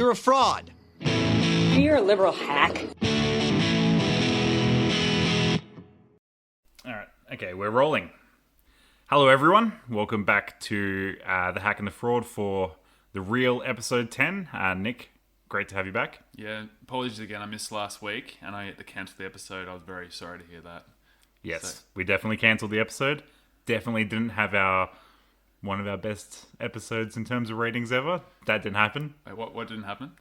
You're a fraud. You're a liberal hack. All right. Okay, we're rolling. Hello, everyone. Welcome back to The Hack and the Fraud for the real episode 10. Nick, great to have you back. Yeah, apologies again. I missed last week and I had to cancel the episode. I was very sorry to hear that. Yes, we definitely cancelled the episode. Definitely didn't have one of our best episodes in terms of ratings ever. That didn't happen. Wait, what didn't happen?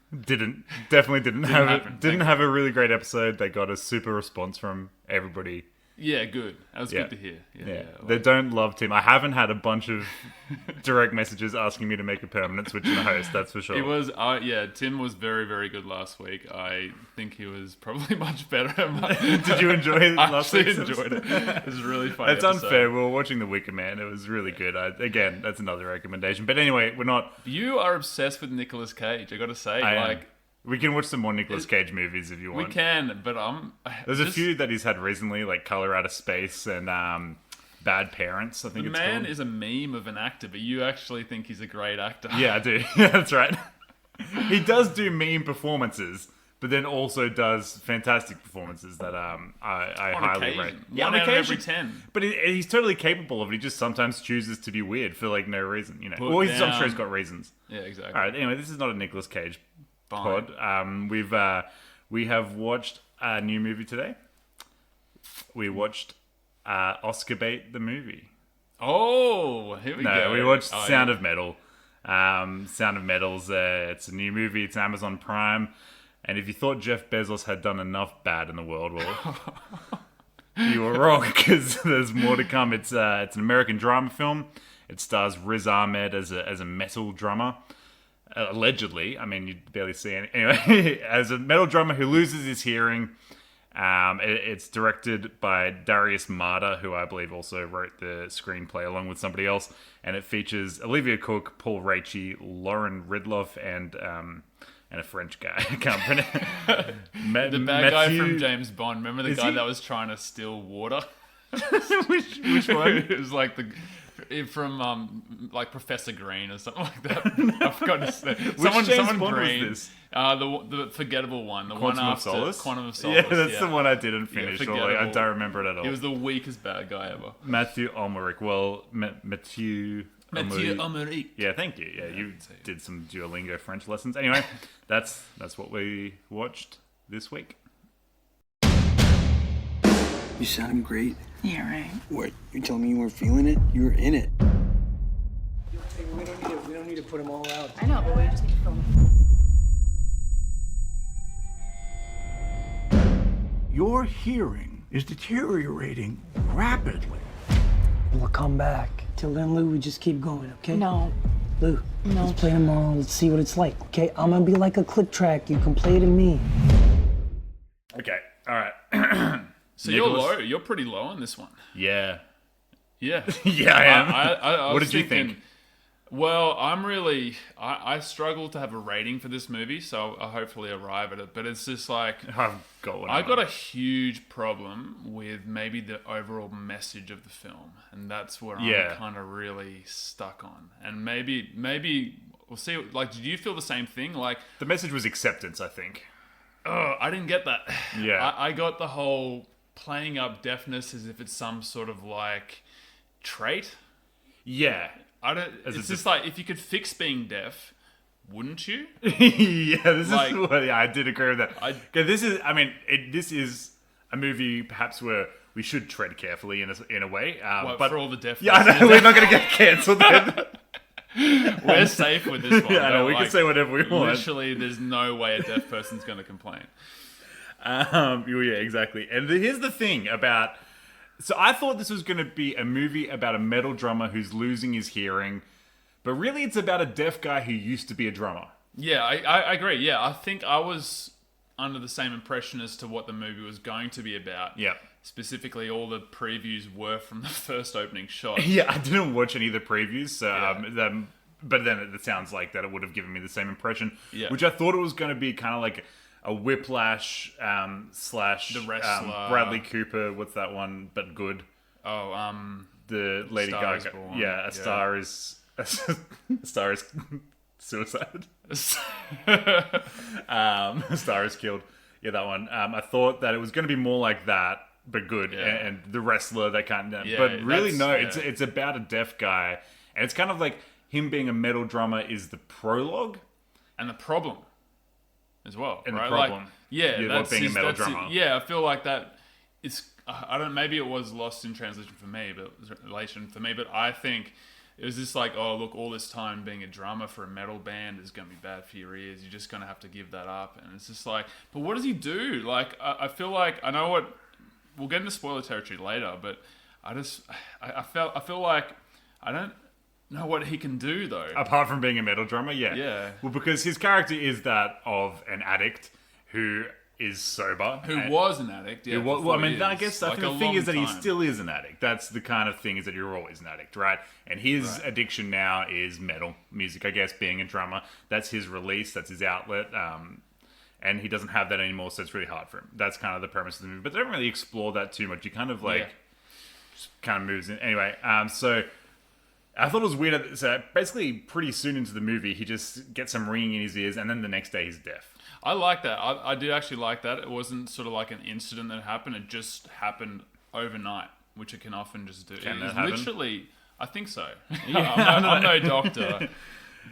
Definitely didn't have a really great episode. They got a super response from everybody. Yeah, good. That was good to hear. Yeah. They don't love Tim. I haven't had a bunch of direct messages asking me to make a permanent switch in the host, that's for sure. It was, Tim was very, very good last week. I think he was probably much better. Did you enjoy it last week? I enjoyed it. It was really funny. It's unfair. We were watching The Wicker Man. It was really good. Again, that's another recommendation. But anyway, we're not... You are obsessed with Nicolas Cage, I got to say. We can watch some more Nicolas Cage movies if you want. We can, but There's a few that he's had recently, like Color Out of Space and Bad Parents, I think it's called. The man is a meme of an actor, but you actually think he's a great actor. Yeah, I do. Yeah, that's right. He does do meme performances, but then also does fantastic performances that I highly rate. Yeah, on occasion. Every 10. But he's totally capable of it. He just sometimes chooses to be weird for like no reason, you know. I'm sure he's got reasons. Yeah, exactly. All right. Anyway, this is not a Nicolas Cage pod. We have watched a new movie today. We watched Oscar Bait the movie. Oh, here we go. No, we watched Sound of Metal. Sound of Metal's it's a new movie. It's Amazon Prime. And if you thought Jeff Bezos had done enough bad in the world, well, you were wrong because there's more to come. It's an American drama film. It stars Riz Ahmed as a metal drummer. Allegedly, I mean, you barely see any. Anyway, as a metal drummer who loses his hearing, it's directed by Darius Marder, who I believe also wrote the screenplay along with somebody else, and it features Olivia Cooke, Paul Raci, Lauren Ridloff, and a French guy. I can't pronounce. The bad guy from James Bond. Remember the guy that was trying to steal water? which one? It was like from like Professor Green or something like that. I forgot to say. Someone Bond Green. was this? The forgettable one. The Quantum one of after Solace? Quantum of Solace. Yeah, that's the one I didn't finish. I don't remember it at all. He was the weakest bad guy ever. Matthew Almeric. Well, Matthew Almeric. Yeah, thank you. Yeah, you did some Duolingo French lessons. Anyway, that's what we watched this week. You sound great. Yeah, right. What? You're telling me you weren't feeling it? You were in it. We don't need to put them all out. I know, but we just need to film. Your hearing is deteriorating rapidly. We'll come back. Till then, Lou, we just keep going, okay? No. Lou, let's play tomorrow. Let's see what it's like, okay? I'm gonna be like a click track. You can play to me. Okay, all right. So you're low. You're pretty low on this one. Yeah. Yeah. Yeah, I am. I What was did you thinking, think? Well, I struggle to have a rating for this movie, so I'll hopefully arrive at it. But it's just like... I've got one. I got a huge problem with maybe the overall message of the film. And that's where I'm kind of really stuck on. And maybe we'll see. Like, did you feel the same thing? Like, the message was acceptance, I think. oh, I didn't get that. Yeah. I got the whole playing up deafness as if it's some sort of like trait. Yeah. It's just like, if you could fix being deaf, wouldn't you? Yeah, this Like- is what I did agree with that. Okay, this is a movie perhaps where we should tread carefully in a way. But for all the deaf yeah, I know, listeners. we're not going to get canced then. We're safe with this one. Yeah, I know, but, we can say whatever we want. Literally, there's no way a deaf person's going to complain. Yeah, exactly. And here's the thing about... So I thought this was going to be a movie about a metal drummer who's losing his hearing, but really it's about a deaf guy who used to be a drummer. Yeah, I agree. Yeah, I think I was under the same impression as to what the movie was going to be about. Yeah. Specifically, all the previews were from the first opening shot. Yeah, I didn't watch any of the previews, so Yeah. but then it sounds like that it would have given me the same impression. Yeah. Which I thought it was going to be kind of like a Whiplash slash The Wrestler. Bradley Cooper. What's that one? But good. Oh, The Lady Star Is Gaga. Born. Yeah, Yeah. A Star Is Suicide. Star is Killed. Yeah, that one. I thought that it was going to be more like that, but good, and the wrestler that kind of. Yeah, but really, no. that's- It's about a deaf guy, and it's kind of like him being a metal drummer is the prologue. And the problem as well, And the right? problem. Like, yeah, Yeah, that's being a his- metal that's it. drummer. Yeah, I feel like that. It's I don't. Maybe it was lost in translation for me, but I think it was just like, oh, look, all this time being a drummer for a metal band is going to be bad for your ears. You're just going to have to give that up. And it's just like, but what does he do? Like, I feel like I know what. We'll get into spoiler territory later, but I feel like I don't know what he can do though. Apart from being a metal drummer, yeah. Yeah. Well, because his character is that of an addict who is sober. Who was an addict? Yeah. Well, for I mean, 40 I years. guess Like the a thing long is that he time. still is an addict. That's the kind of thing is that you're always an addict, right? And his addiction now is metal music, I guess, being a drummer. That's his release. That's his outlet. And he doesn't have that anymore, so it's really hard for him. That's kind of the premise of the movie. But they don't really explore that too much. You kind of like, Yeah. just kind of moves in. Anyway, so I thought it was weird. So basically, pretty soon into the movie, he just gets some ringing in his ears, and then the next day he's deaf. I like that. I did actually like that. It wasn't sort of like an incident that happened. It just happened overnight, which it can often just do. Can It that was happen? literally, I think so. I'm no doctor.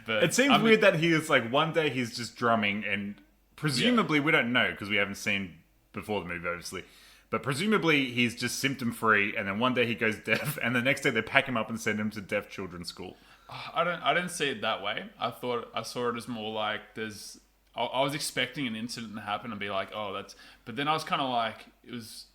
But It seems I mean, weird that he is like one day he's just drumming, and presumably we don't know because we haven't seen before the movie, obviously. But presumably he's just symptom free, and then one day he goes deaf, and the next day they pack him up and send him to deaf children's school. I didn't see it that way. I saw it as more like there's. I was expecting an incident to happen and be like, oh, that's. But then I was kind of like, it was.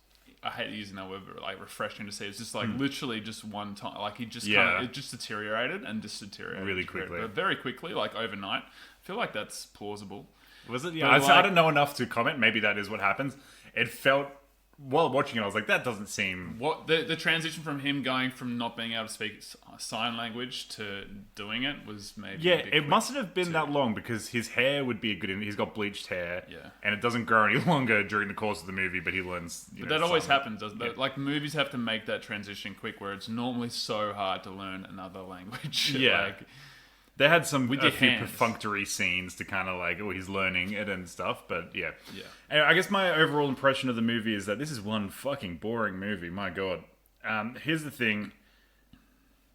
I hate using that word, but like refreshing to see. It's just like literally just one time. Like he just it just deteriorated and just deteriorated Really quickly. but very quickly, like overnight. I feel like that's plausible. Was it? Yeah, But I like- don't know enough to comment. Maybe that is what happens. It felt while watching it, I was like, that doesn't seem. What the transition from him going from not being able to speak sign language to doing it was maybe Yeah, a bit it quick mustn't have been too. that long because his hair would be a good. He's got bleached hair, Yeah. and it doesn't grow any longer during the course of the movie. But he learns. But that always happens, doesn't it? Like movies have to make that transition quick, where it's normally so hard to learn another language. Yeah. like, They had some With a your few hands. perfunctory scenes to kind of like, oh, he's learning it and stuff. But yeah, Yeah. Anyway, I guess my overall impression of the movie is that this is one fucking boring movie. My god. Here's the thing.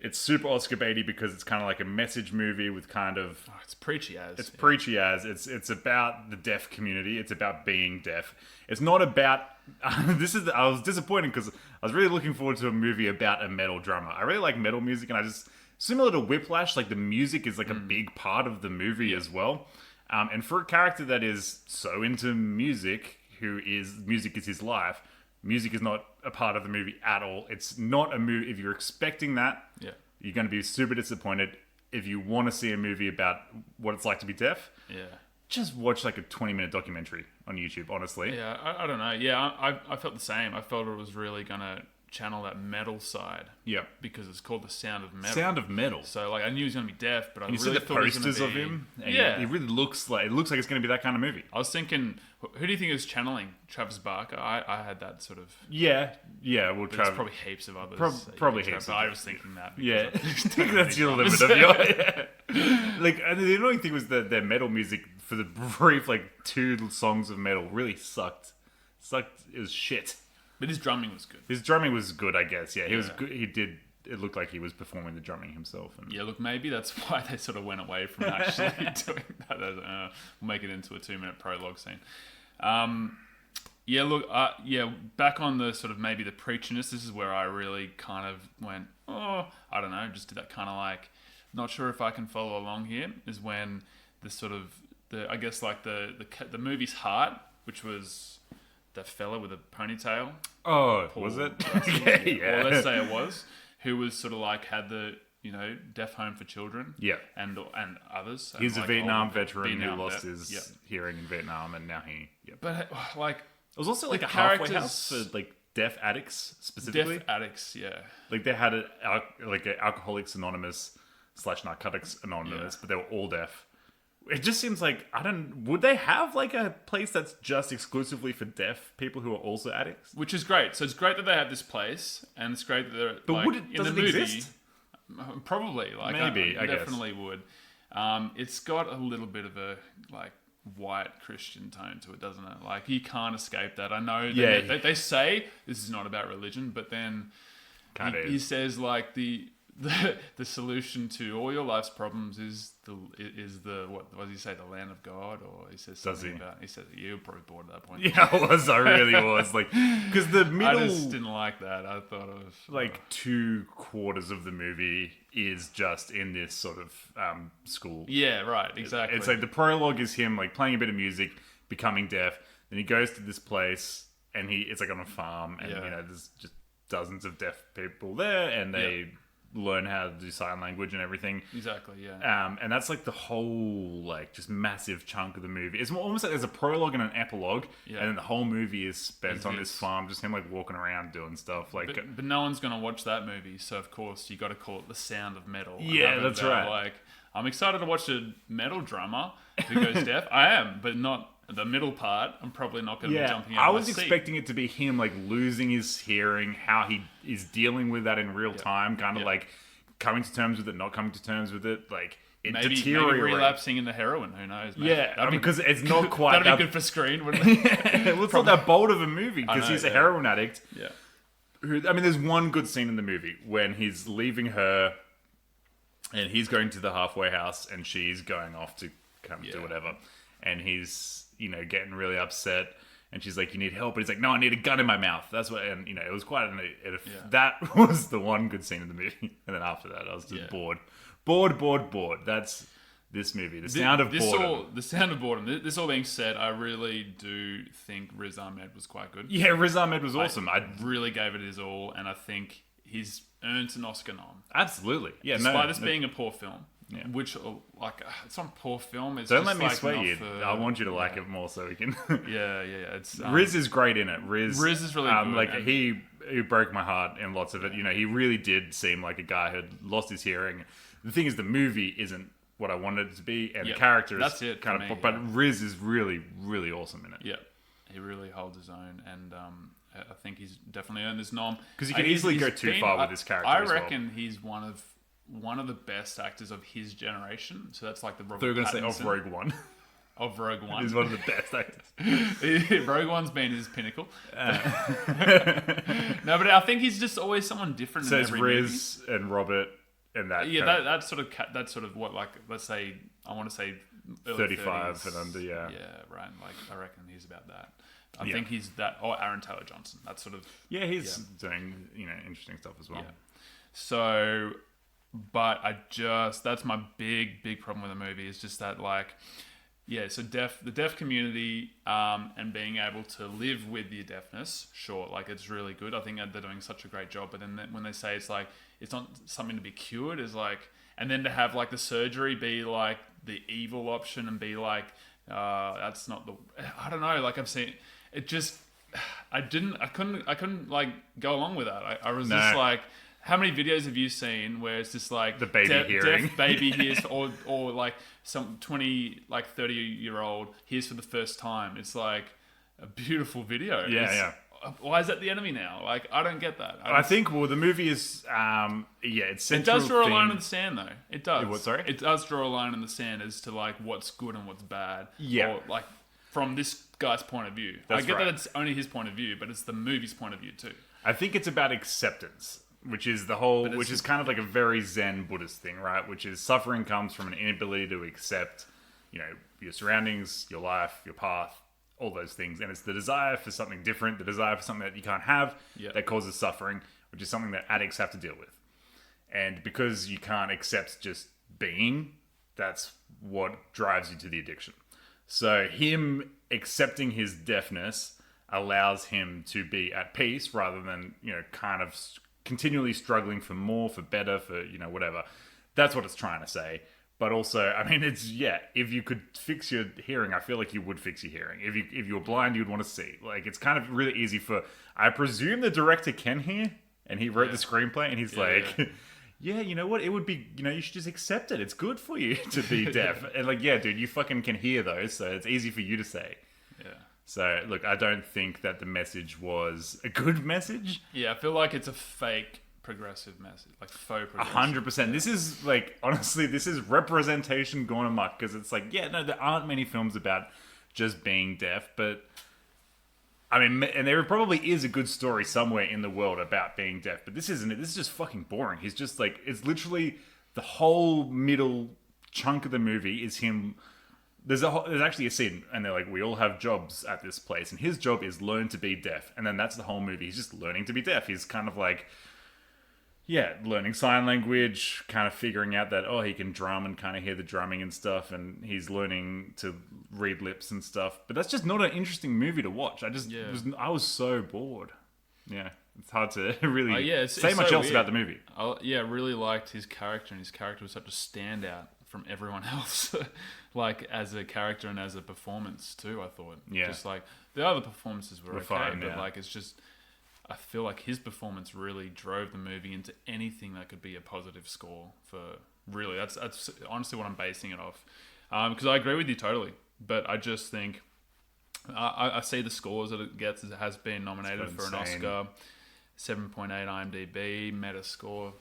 It's super Oscar baity because it's kind of like a message movie with kind of oh, it's preachy as. it's preachy as it's about the deaf community. It's about being deaf. It's not about. I was disappointed because I was really looking forward to a movie about a metal drummer. I really like metal music, and I just similar to Whiplash, like the music is like a big part of the movie as well. And for a character that is so into music, music is his life. Music is not a part of the movie at all. It's not a movie. If you're expecting that, Yeah. you're going to be super disappointed. If you want to see a movie about what it's like to be deaf, Yeah. just watch like a 20-minute documentary on YouTube, honestly. Yeah, I don't know. Yeah, I felt the same. I felt it was really going to channel that metal side. Yep. Because it's called The Sound of Metal. Sound of Metal. So, like, I knew he was going to be deaf, but I And you really see the thought he was posters gonna of be... him? And Yeah. It really looks like it's going to be that kind of movie. I was thinking, who do you think is channeling Travis Barker? I had that sort of... Yeah. Well, But there's Travis. probably heaps of others. Probably that you heaps could of I was thinking that. because Yeah, of- I think that's your limit of your. Yeah. Like, and the annoying thing was that their metal music for the brief like 2 songs of metal really sucked. It was shit. But his drumming was good. His drumming was good, I guess. Yeah, he was Yeah. good. He did. It looked like he was performing the drumming himself. And Yeah, look, maybe that's why they sort of went away from actually doing that. We'll make it into a 2-minute prologue scene. Back on the sort of maybe the preachiness, this is where I really kind of went, oh, I don't know, just did that kind of like, not sure if I can follow along here, is when the sort of, I guess like the movie's heart, which was the fella with a ponytail. oh, was it? Okay, yeah. Or let's say it was, who was sort of like had the, deaf home for children. Yeah. And others. He's a like Vietnam older veteran Vietnam who lost vet. his Yeah. hearing in Vietnam, and now he. Yeah. But like It was also like the a halfway characters- house for like deaf addicts specifically. deaf addicts, yeah. Like they had like a Alcoholics Anonymous / Narcotics Anonymous, Yeah. but they were all deaf. It just seems like would they have like a place that's just exclusively for deaf people who are also addicts? Which is great. So it's great that they have this place, and it's great that they're But like, would it- in does the it movie. exist? Probably, like Maybe, I guess. definitely would. It's got a little bit of a like white Christian tone to it, doesn't it? Like you can't escape that. I know they say this is not about religion, but then he says like the solution to all your life's problems is the what does he say, the land of God, or he says something about, he says you're probably bored at that point. Yeah, I really was, like, because the middle, I just didn't like that. I thought it was like 2/4 of the movie is just in this sort of school. Yeah, right, exactly. It's like the prologue is him like playing a bit of music, becoming deaf, then he goes to this place and it's like on a farm, and there's just dozens of deaf people there, and they learn how to do sign language and everything. Exactly, yeah. And that's like the whole like just massive chunk of the movie. It's almost like there's a prologue and an epilogue, and then the whole movie is spent on this farm, just him like walking around doing stuff. Like, but no one's gonna watch that movie, so of course you got to call it The Sound of Metal. Yeah, that's right. Like, I'm excited to watch a metal drummer who goes deaf. I am, but not the middle part. I'm probably not going to be jumping out I of was my seat. expecting it to be him like losing his hearing, how he is dealing with that in real time, kind of like coming to terms with it, not coming to terms with it, like it deteriorating. Maybe relapsing into heroin. Who knows? Mate? Yeah, because it's not quite that'd be good for screen, wouldn't it? Well, it's not that bold of a movie because he's a heroin addict. Yeah. I mean, there's one good scene in the movie when he's leaving her, and he's going to the halfway house, and she's going off to come do whatever, and he's getting really upset, and she's like, "You need help," and he's like, "No, I need a gun in my mouth." That's what, and it was quite that was the one good scene in the movie, and then after that, I was just bored. That's this movie, The Sound of Boredom. The Sound of Boredom. This all being said, I really do think Riz Ahmed was quite good. Yeah, Riz Ahmed was awesome. I really gave it his all, and I think he's earned an Oscar nom. Absolutely. Yeah, despite this being a poor film. Yeah. Which, like, it's not a poor film. It's Don't just let me like sway you. I want you to like it more so we can. Yeah. It's Riz is great in it. Riz is really good. Like, he broke my heart in lots of it. He really did seem like a guy who had lost his hearing. The thing is, the movie isn't what I wanted it to be, and the character is kind of. But Riz is really, really awesome in it. Yeah, he really holds his own, and I think he's definitely earned this nom because you can easily go too far with this character. I reckon he's one of the best actors of his generation. So that's like the Robert Pattinson. They're going to say of Rogue One. Of Rogue One. He's one of the best actors. Rogue One's been his pinnacle. No, but I think he's just always someone different. So in it's every Riz movie. and Robert and that. Yeah, that's sort of what, like, let's say, I want to say early 35 30s. and under. Yeah, right. Like, I reckon he's about that. I think he's that, or Aaron Taylor Johnson. That's sort of he's doing interesting stuff as well. Yeah. So, but that's my big problem with the movie is just that, like, so the deaf community and being able to live with your deafness, sure, like, it's really good. I think they're doing such a great job. But then when they say it's like it's not something to be cured, is like, and then to have like the surgery be like the evil option and be like that's not the, I don't know, like, I've seen it, just I couldn't like go along with that. I was just like, how many videos have you seen where it's just like the baby hearing, deaf baby hears, or like some 30-year-old hears for the first time? It's like a beautiful video. Why is that the enemy now? Like, I don't get that. I think the movie is it's it does draw a line in the sand though. It does. What, sorry? It does draw a line in the sand as to like what's good and what's bad. Yeah. Or like from this guy's point of view. That's I get right. that it's only his point of view, but it's the movie's point of view too. I think it's about acceptance, which is which is kind of like a very Zen Buddhist thing, right? Which is suffering comes from an inability to accept, your surroundings, your life, your path, all those things. And it's the desire for something different, the desire for something that you can't have that causes suffering, which is something that addicts have to deal with. And because you can't accept just being, that's what drives you to the addiction. So him accepting his deafness allows him to be at peace rather than, kind of continually struggling for more, for better, for, whatever. That's what it's trying to say. But also, I mean, if you could fix your hearing, I feel like you would fix your hearing. If you were blind, you'd want to see. Like, it's kind of really easy I presume the director can hear, and he wrote the screenplay, and he's you know what? It would be, you should just accept it. It's good for you to be deaf. And like, dude, you fucking can hear those, so it's easy for you to say. Yeah. So, look, I don't think that the message was a good message. Yeah, I feel like it's a fake progressive message, like faux progressive. 100%. This is like, honestly, this is representation gone amok, because it's like, yeah, no, there aren't many films about just being deaf, but I mean, and there probably is a good story somewhere in the world about being deaf, but this isn't it. This is just fucking boring. He's just like, it's literally the whole middle chunk of the movie is him. There's actually a scene, and they're like, we all have jobs at this place, and his job is learn to be deaf, and then that's the whole movie. He's just learning to be deaf. He's kind of like, yeah, learning sign language, kind of figuring out that, oh, he can drum and kind of hear the drumming and stuff, and he's learning to read lips and stuff. But that's just not an interesting movie to watch. I was so bored. Yeah, it's hard to really say much else about the movie. I really liked his character, and his character was such a standout from everyone else, like as a character and as a performance too. I thought, just like the other performances were okay, fine, but like it's just, I feel like his performance really drove the movie into anything that could be a positive score for. Really, that's honestly what I'm basing it off, because I agree with you totally, but I just think I see the scores that it gets. It has been nominated for an Oscar, 7.8 IMDb, Metascore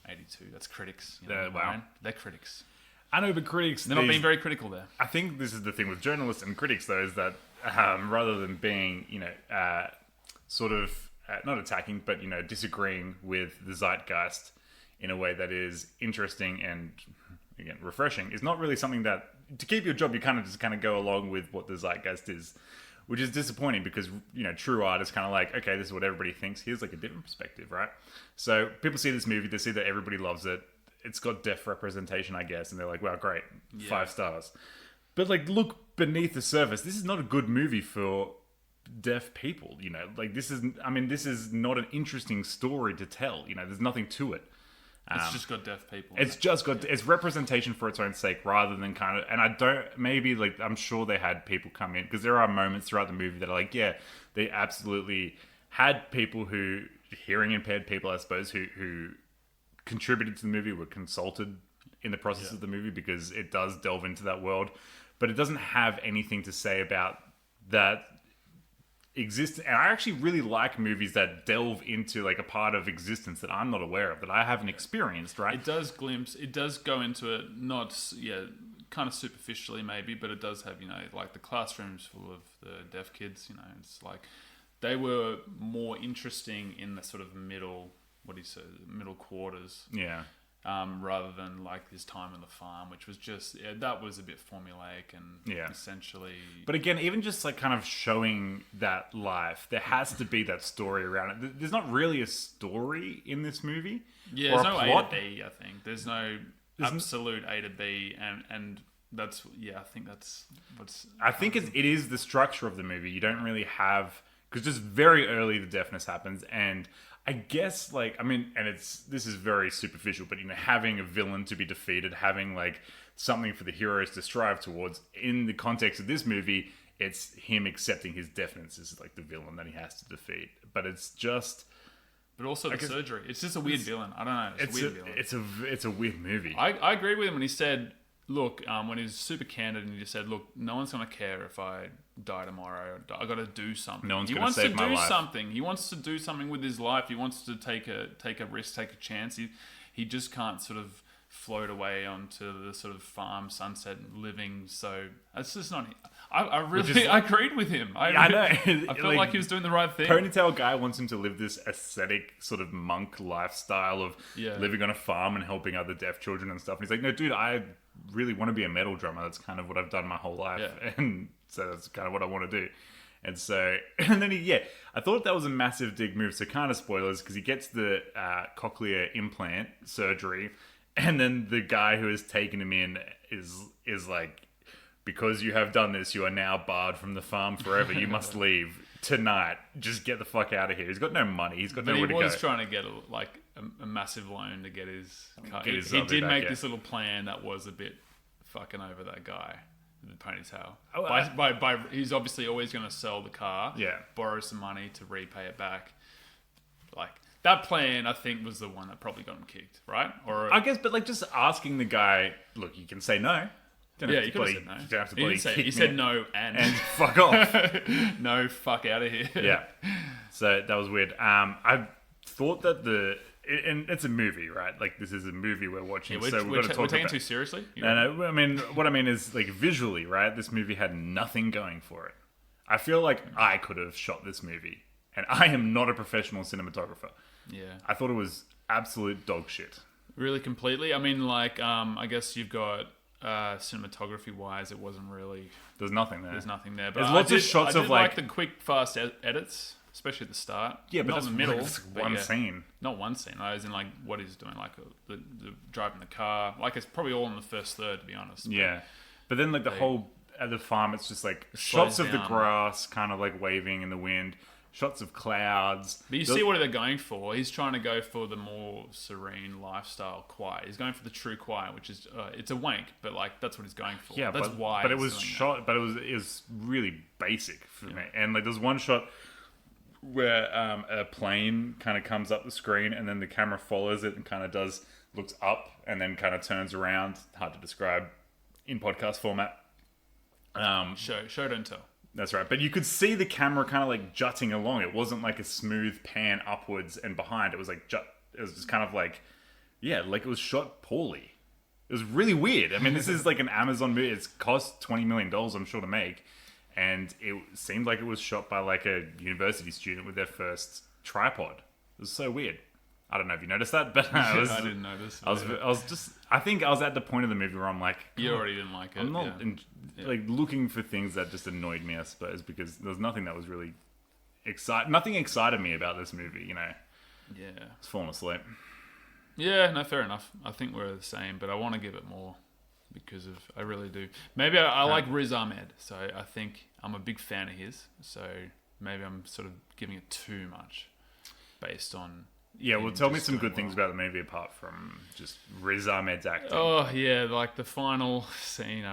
82. That's critics. You know, wow, they're critics. I know, but critics... They're not being very critical there. I think this is the thing with journalists and critics, though, is that rather than being, sort of, not attacking, but, disagreeing with the zeitgeist in a way that is interesting and, again, refreshing, is not really something that... To keep your job, you kind of just go along with what the zeitgeist is, which is disappointing because, true art is kind of like, okay, this is what everybody thinks. Here's, like, a different perspective, right? So people see this movie, they see that everybody loves it. It's got deaf representation, I guess, and they're like, wow, great, 5 stars. But like, look beneath the surface. This is not a good movie for deaf people, like this is not an interesting story to tell. There's nothing to it. It's just got deaf people. It's representation for its own sake rather than kind of, and I'm sure they had people come in, because there are moments throughout the movie that are like, yeah, they absolutely had people hearing impaired people, I suppose, who contributed to the movie, were consulted in the process of the movie, because it does delve into that world, but it doesn't have anything to say about that exists. And I actually really like movies that delve into like a part of existence that I'm not aware of, that I haven't experienced, right? It does go into it, not kind of superficially maybe, but it does have, like the classrooms full of the deaf kids, it's like they were more interesting in the sort of middle quarters. Yeah. Rather than like his time on the farm, which was just, that was a bit formulaic and essentially... But again, even just like kind of showing that life, there has to be that story around it. There's not really a story in this movie. Yeah, there's no plot. A to B, I think. There's no absolute A to B, and that's, I think that's what's... I think it is the structure of the movie. You don't really have... Because just very early the deafness happens, and... I guess, this is very superficial, but, having a villain to be defeated, having, like, something for the heroes to strive towards, in the context of this movie, it's him accepting his deafness as, like, the villain that he has to defeat. But it's just... But also the surgery. It's just a weird villain. I don't know. It's a weird villain. It's a weird movie. I agree with him when he said, look, when he was super candid and he just said, look, no one's going to care if I die tomorrow. I got to do something. No one's going to save my life. He wants to do something. He wants to do something with his life. He wants to take a risk, take a chance. He just can't sort of float away onto the sort of farm sunset living. So it's just not... I agreed with him. I know. I felt like he was doing the right thing. Ponytail guy wants him to live this ascetic sort of monk lifestyle of living on a farm and helping other deaf children and stuff. And he's like, no, dude, I really want to be a metal drummer. That's kind of what I've done my whole life. Yeah. And so that's kind of what I want to do. And so, and then I thought that was a massive dig move. So kind of spoilers, because he gets the cochlear implant surgery, and then the guy who has taken him in is like, because you have done this, you are now barred from the farm forever. You must leave tonight. Just get the fuck out of here. He's got no money. He's got nowhere to go. He was trying to get a massive loan to get his car. He did make this little plan that was a bit fucking over that guy, the ponytail. He's obviously always going to sell the car, borrow some money to repay it back. Like, that plan, I think, was the one that probably got him kicked, right? Or I guess, but like just asking the guy, look, you can say no. You could have said no. You don't have to he said no and fuck off. No, fuck out of here. Yeah. So that was weird. I thought that and it's a movie, right? Like this is a movie we're watching, Yeah, so we've got to talk we're taking about. it too seriously. No, I mean, what I mean is like visually, right? This movie had nothing going for it. I feel like I could have shot this movie, and I am not a professional cinematographer. Yeah. I thought it was absolute dog shit. Really completely. I mean, like, I guess you've got cinematography wise, it wasn't really. There's nothing there. There's nothing there. But There's lots of shots I did of like the quick, fast edits, especially at the start. Yeah, but not that's in the middle. that's but one yeah. scene. Not one scene. As in, like, what he's doing, like the driving the car. Like, it's probably all in the first third, to be honest. Yeah, but then like the whole at the farm, it's just like slows shots of the down. grass, kind of like waving in the wind. Shots of clouds. But you see what they're going for. He's trying to go for the more serene lifestyle quiet. He's going for the true quiet, which is it's a wank, but like that's what he's going for. Yeah, that's but, why. But it he's was doing shot. But it was really basic for me. And like there's one shot where a plane kind of comes up the screen, and then the camera follows it and kind of looks up, and then kind of turns around. Hard to describe in podcast format. Show don't tell. That's right. But you could see the camera kind of like jutting along. It wasn't like a smooth pan upwards and behind. It was like it was just kind of like, yeah, like it was shot poorly. It was really weird. I mean, this is like an Amazon movie. It's cost $20 million, I'm sure, to make. And it seemed like it was shot by like a university student with their first tripod. It was so weird. I don't know if you noticed that, but I didn't notice. I think I was at the point of the movie where I'm like, You already didn't like it. I'm not like looking for things that just annoyed me, I suppose, because there's nothing that was really nothing excited me about this movie, you know. Yeah. It's falling asleep. Yeah, no, fair enough. I think we're the same, but I want to give it more because I really do. Maybe I like Riz Ahmed, so I think I'm a big fan of his. So maybe I'm sort of giving it too much based on. Yeah, well, him tell me just some doing good things well. about the movie apart from just Riz Ahmed's acting. Oh yeah, like the final scene.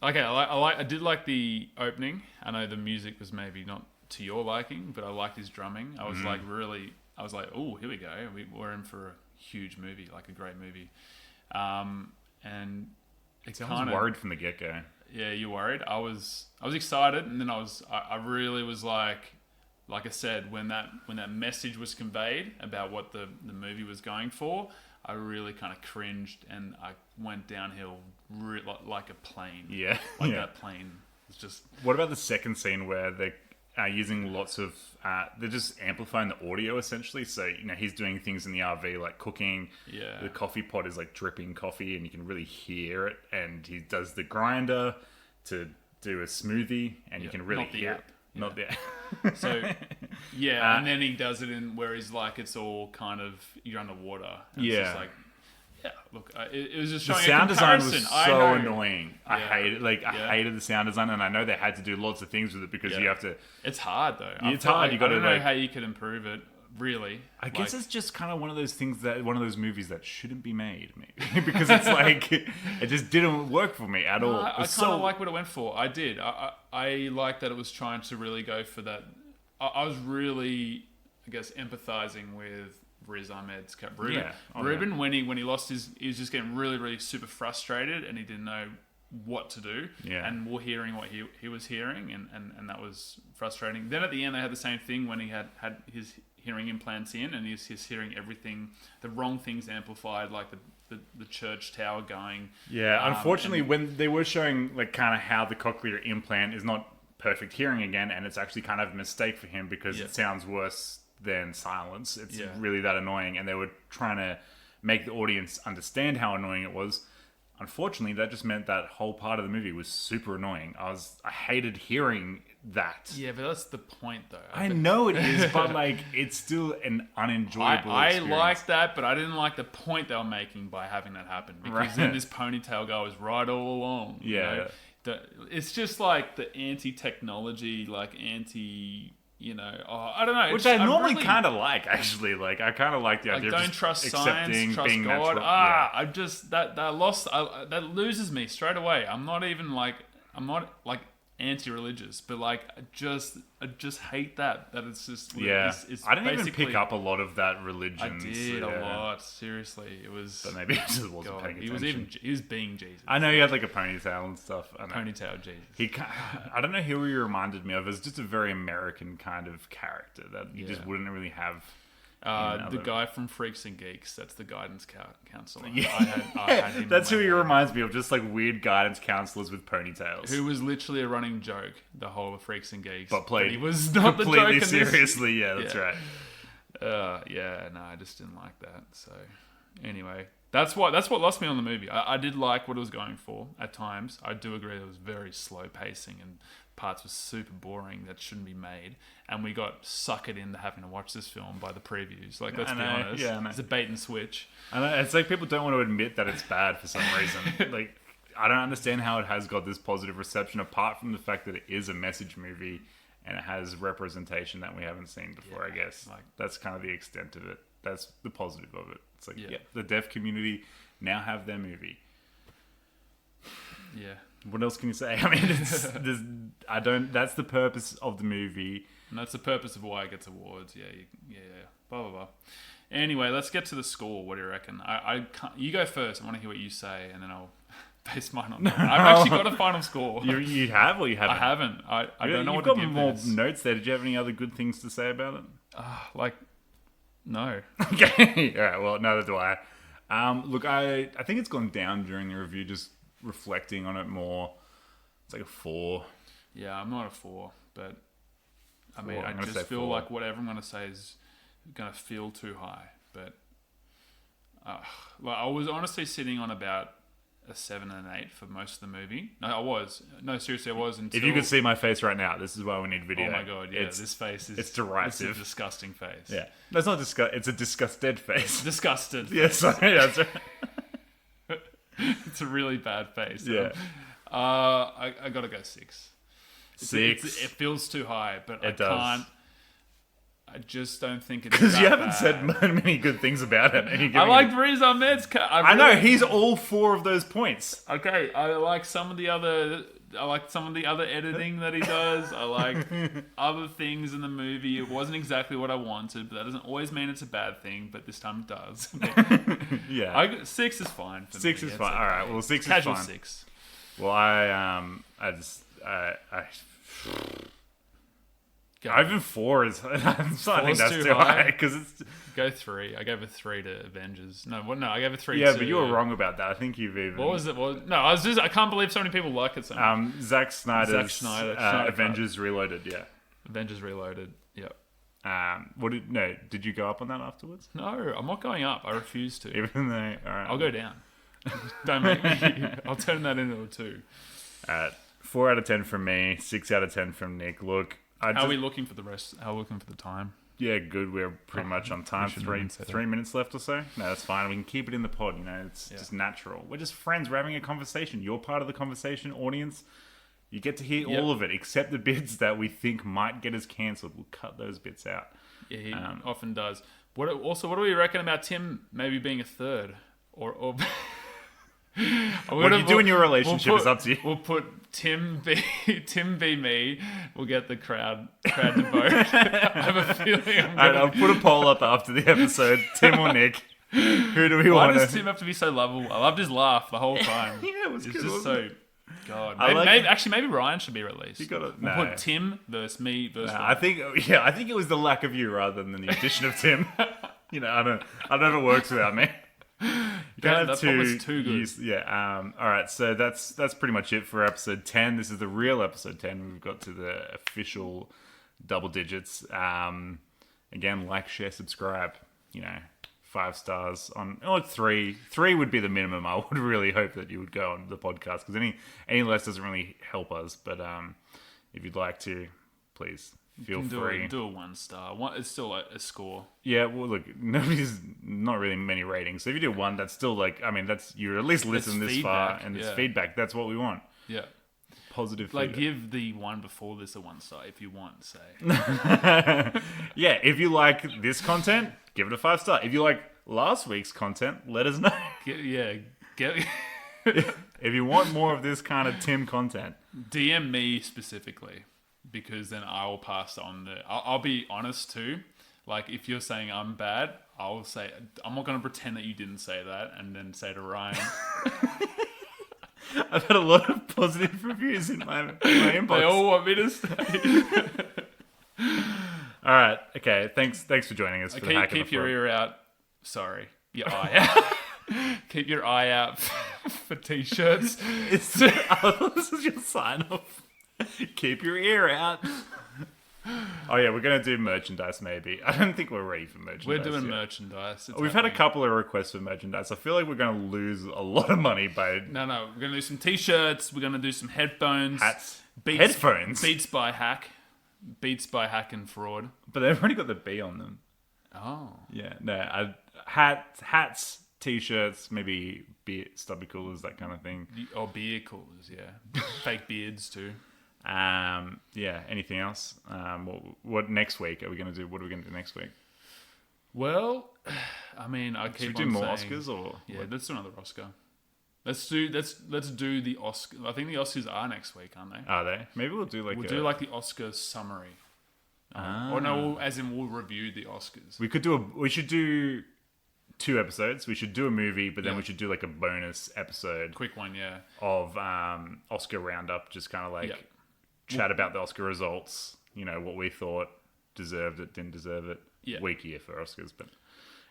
I did like the opening. I know the music was maybe not to your liking, but I liked his drumming. I was like, oh, here we go. We're in for a huge movie, like a great movie. And it I kind was of worried from the get-go. Yeah, you worried. I was excited, and then I really was like I said, when that message was conveyed about what the movie was going for, I really kind of cringed and I went downhill like a plane. Yeah, like yeah. that plane was just. What about the second scene where they are using lots of they're just amplifying the audio essentially? So you know he's doing things in the RV like cooking. Yeah. The coffee pot is like dripping coffee, and you can really hear it. And he does the grinder to do a smoothie, and you can really not the hear app. it. Not the So, yeah, and then he does it in where he's like, it's all kind of, you're underwater. And Yeah. It's just like, yeah, look, it was just The showing sound a design comparison. was I so know. annoying. I Yeah. hated I Yeah. hated the sound design, and I know they had to do lots of things with it because you have to. It's hard, though. It's hard, you gotta, I don't know like- how you could improve it, really. I guess Like, it's just kind of one of those things one of those movies that shouldn't be made, maybe, because it's like it just didn't work for me at all. I It kind was of like what it went for. I did. I liked that it was trying to really go for that. I was really, I guess, empathizing with Riz Ahmed's character. Ruben. Yeah. Oh, Ruben, yeah. when he lost he was just getting really, really super frustrated and he didn't know what to do. Yeah. And we're hearing what he was hearing and that was frustrating. Then at the end they had the same thing when he had his hearing implants in and he's hearing everything, the wrong things amplified, like the church tower going. Yeah, unfortunately, and- when they were showing like kind of how the cochlear implant is not perfect hearing again, and it's actually kind of a mistake for him because Yeah. it sounds worse than silence. It's Yeah. really that annoying, and they were trying to make the audience understand how annoying it was. Unfortunately, that just meant that whole part of the movie was super annoying. I hated hearing that. Yeah, but that's the point, though. I know it is, but like it's still an unenjoyable I experience. liked that, but I didn't like the point they were making by having that happen. Because Right. then this ponytail guy was right all along. you Yeah. know? It's just like the anti-technology, like anti, I don't know. Which I normally kind of like, actually. Like, I kind of like the like idea of don't just trust accepting science, trust being God. natural. Yeah. I just that that loses me straight away. I'm not anti-religious, but like I just hate that it's just Yeah, it's I didn't even basically- pick up a lot of that religion. I did a lot. Seriously, it was. But maybe I just wasn't God, paying he attention. was being Jesus. I know he had like a ponytail and stuff. I know. Ponytail Jesus. I don't know who he reminded me of. It's just a very American kind of character that you just wouldn't really have The guy from Freaks and Geeks, that's the guidance counselor. Yeah. I had him That's in who my he head. reminds me of, just like weird guidance counselors with ponytails. Who was literally a running joke, the whole Freaks and Geeks. but played he was not the joke completely in this. seriously. Yeah, that's Yeah. right. I just didn't like that. So, anyway, that's what lost me on the movie. I did like what it was going for at times. I do agree it was very slow pacing and parts were super boring that shouldn't be made. And we got suckered into having to watch this film by the previews. Like, let's I be know, honest, yeah, I know. it's a bait and switch. And it's like people don't want to admit that it's bad for some reason. Like, I don't understand how it has got this positive reception, apart from the fact that it is a message movie and it has representation that we haven't seen before. Yeah, I guess like- that's kind of the extent of it. That's the positive of it. It's like, Yeah. yeah, the deaf community now have their movie. Yeah. What else can you say? I mean, that's the purpose of the movie. And that's the purpose of why it gets awards. Yeah. Blah, blah, blah. Anyway, let's get to the score. What do you reckon? I can't, you go first. I want to hear what you say, and then I'll base mine on that. I've actually got a final score. You have or you haven't? I haven't. I don't know You've what to got give more this. notes there. Did you have any other good things to say about it? Like, no. Okay. All right. Well, neither do I. Look, I think it's gone down during the review, just reflecting on it more. It's like a 4. Yeah, I'm not a 4, but I mean, Four. I'm I gonna just say feel 4. like whatever I'm going to say is going to feel too high. But like, I was honestly sitting on about a 7 and an 8 for most of the movie. No, I was. No, seriously, I was. Until, If you could see my face right now, this is why we need video. Oh my god, yeah, It's, this face is. it's derisive. It's a disgusting face. yeah. That's not disgust. It's a disgusted face. Disgusted. Yeah, sorry. That's right. It's a really bad face. Yeah. I gotta go 6. 6. It feels too high, but I It does. can't. I just don't think it's Because that you haven't bad. said many good things about it. And you're I giving like it- Riz Ahmed's. I know he's all 4 of those points. Okay, I like some of the other. I like some of the other editing that he does. I like other things in the movie. It wasn't exactly what I wanted, but that doesn't always mean it's a bad thing. But this time it does. Yeah. 6 is fine. For 6 me. is It's fine. okay. All right. Well, 6 Casual is fine. 6. Well, I even 4 is. I think Four's that's too too high? high because it's. Go 3. I gave a 3 to Avengers. No, I gave a 3. Yeah, to, but you were wrong about that. I think you've even. What was it? No, I can't believe so many people like it so much. Zack Snyder's Zack Snyder Avengers Reloaded. Yeah. Avengers Reloaded. Yep. Did you go up on that afterwards? No, I'm not going up. I refuse to. Even though, all right. I'll go down. Don't make me. I'll turn that into a 2. 4 out of 10 from me. 6 out of 10 from Nick. Look, How are we looking for the rest? How are we looking for the time? Yeah, good. We're pretty much on time. shouldn't have even said 3 minutes left or so. No, that's fine. We can keep it in the pod. You know, it's just natural. We're just friends. We're having a conversation. You're part of the conversation, audience. You get to hear all of it, except the bits that we think might get us cancelled. We'll cut those bits out. Yeah, he often does. What do we reckon about Tim maybe being a 3rd? Or What you do in your relationship is up to you. We'll put Tim be me. We'll get the crowd to vote. I have a feeling I'll put a poll up after the episode. Tim or Nick? Who do we Why want does to... Tim have to be so lovable? I loved his laugh the whole time. Yeah, it was It's good, just wasn't so. God, I like- maybe Ryan should be released. gotta- We'll no. put Tim versus me versus. I think it was the lack of you rather than the addition of Tim. You know, I don't know if it works without me. You can't have that was too good. All right, so that's pretty much it for episode 10. This is the real episode 10. We've got to the official double digits. Again, like, share, subscribe. You know, 5 stars on, or 3. 3 would be the minimum. I would really hope that you would go on the podcast because any less doesn't really help us. But if you'd like to, please feel free. Do a 1 star. It's still a score. Yeah, well, look, not really many ratings. So if you do 1, that's still like, I mean, that's you're at least listening this far, feedback, and it's yeah. feedback. That's what we want. Yeah. Positive Like, feedback. give the one before this a 1 star if you want, say. Yeah, if you like this content, give it a 5 star. If you like last week's content, let us know. Get If you want more of this kind of Tim content, DM me specifically, because then I will pass on I'll be honest too. Like, if you're saying I'm bad, I'll say, I'm not going to pretend that you didn't say that and then say to Ryan. I've had a lot of positive reviews in my inbox. They all want me to say. All right. Okay. Thanks for joining us for the hack and the Keep your fraud. ear out. Sorry, your eye out. Keep your eye out for t-shirts. This is your sign off. Keep your ear out. Oh yeah, we're gonna do merchandise. Maybe I don't think we're ready for merchandise. We're doing yet. merchandise. It's We've had a happening. couple of requests for merchandise. I feel like we're gonna lose a lot of money by No, we're gonna do some t-shirts. We're gonna do some headphones. hats, Beats, headphones. Beats by Hack and Fraud. But they've already got the B on them. Oh, Yeah, no, hats, t-shirts, maybe stubby coolers, that kind of thing. or beer coolers. Yeah, fake beards too. Yeah. Anything else? What next week are we gonna do? What are we gonna do next week? Well, I mean, I Should keep we do on more saying, Oscars or? Yeah, let's do another Oscar. Let's do the Oscar. I think the Oscars are next week, aren't they? Are they? Maybe we'll do We'll do like the Oscar summary. Or no, as in we'll review the Oscars. We should do 2 episodes. We should do a movie, but then Yeah. we should do like a bonus episode Quick one, yeah. of Oscar roundup, just kind of like Yeah. chat about the Oscar results. You know what we thought, deserved it, didn't deserve it. Yeah. Weak year for Oscars, but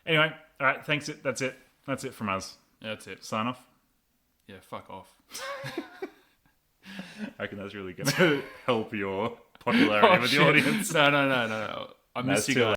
anyway, all right. Thanks. That's it from us. Yeah, that's it. Sign off. Yeah, fuck off. I reckon that's really going to help your popularity with the audience. No. I miss you too guys.